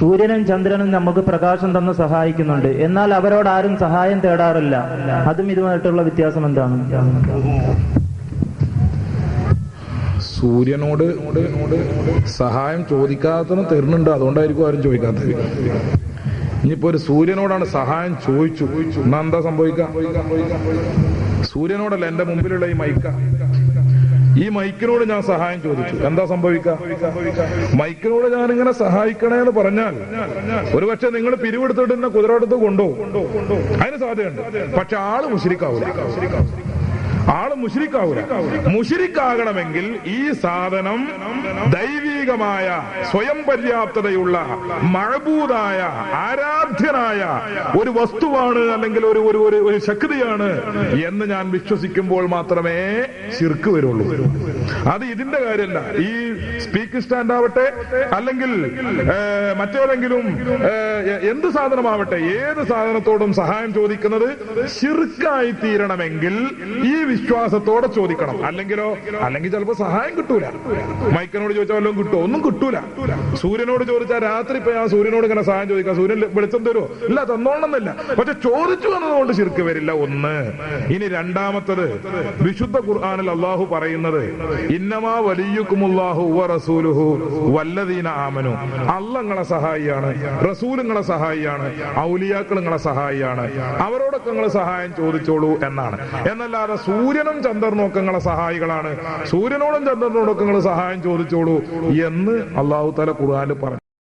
സൂര്യനും ചന്ദ്രനും നമുക്ക് പ്രകാശം തന്ന് സഹായിക്കുന്നുണ്ട്, എന്നാൽ അവരോട് ആരും സഹായം തേടാറില്ല. അതും ഇതുമായിട്ടുള്ള വ്യത്യാസം എന്താണ്? സൂര്യനോട് സഹായം ചോദിക്കാത്തതിന് തരുന്നുണ്ട്, അതുകൊണ്ടായിരിക്കും ആരും ചോദിക്കാത്തത്. ഇനിയിപ്പോ ഒരു സൂര്യനോടാണ് സഹായം ചോദിച്ചു, എന്നാ എന്താ സംഭവിക്കുക? സൂര്യനോടല്ല, എന്റെ മുമ്പിലുള്ള ഈ മൈക്കിനോട് ഞാൻ സഹായം ചോദിച്ചു, എന്താ സംഭവിക്കുക? മൈക്കിനോട് ഞാനിങ്ങനെ സഹായിക്കണേന്ന് പറഞ്ഞാൽ ഒരുപക്ഷെ നിങ്ങൾ പിരിവെടുത്തിട്ട് എന്നെ കുതിരടുത്ത് കൊണ്ടുപോകും, അതിന് സാധ്യതയുണ്ട്. പക്ഷെ ആള് മുശ്രിക്കാവൂല. മുശ്രിക്കാകണമെങ്കിൽ ഈ സാധനം ദൈവീകമായ സ്വയം പര്യാപ്തതയുള്ള മഅബൂദായ ആരാധ്യനായ ഒരു വസ്തുവാണ്, അല്ലെങ്കിൽ ഒരു ശക്തിയാണ് എന്ന് ഞാൻ വിശ്വസിക്കുമ്പോൾ മാത്രമേ ശിർക്ക് വരുള്ളൂ. അത് ഇതിന്റെ കാര്യമല്ല. ഈ സ്പീക്ക് സ്റ്റാൻഡ് ആവട്ടെ, അല്ലെങ്കിൽ മറ്റേതെങ്കിലും എന്ത് സാധനമാവട്ടെ, ഏത് സാധനത്തോടും സഹായം ചോദിക്കുന്നത് ശിർക്കായി തീരണമെങ്കിൽ ഈ വിശ്വാസത്തോടെ ചോദിക്കണം. അല്ലെങ്കിൽ ചിലപ്പോ സഹായം കിട്ടൂല. മൈക്കനോട് ചോദിച്ചാൽ വല്ലതും കിട്ടുമോ? ഒന്നും കിട്ടൂല. സൂര്യനോട് ചോദിച്ചാൽ രാത്രി ഇപ്പൊ ഞാൻ സൂര്യനോട് ഇങ്ങനെ സഹായം ചോദിക്കാം, സൂര്യൻ വെളിച്ചം തരുമോ? ഇല്ല, തന്നോണമെന്നില്ല. പക്ഷെ ചോദിച്ചു എന്നതുകൊണ്ട് ശിർക്ക് വരില്ല. ഒന്ന്. ഇനി രണ്ടാമത്തത്, വിശുദ്ധ ഖുർആനിൽ അള്ളാഹു പറയുന്നത് ഇന്നമാ വലിയുക്കുമുല്ലാഹു വ റസൂലുഹു വല്ലദീന ആമനു. അല്ലാഹ് നിങ്ങളെ സഹായിയാണ്, റസൂൽ നിങ്ങളെ സഹായിയാണ്, ഔലിയാക്കൾ നിങ്ങളെ സഹായിയാണ്, അവരോടൊക്കെ നിങ്ങൾ സഹായം ചോദിച്ചോളൂ എന്നാണ്. എന്നല്ലാതെ സൂര്യനും ചന്ദ്രനും ഒക്കെ നിങ്ങളെ സഹായികളാണ്, സൂര്യനോടും ചന്ദ്രനോടൊക്കെ നിങ്ങൾ സഹായം ചോദിച്ചോളൂ എന്ന് അള്ളാഹു തആല ഖുർആനിൽ പറഞ്ഞു.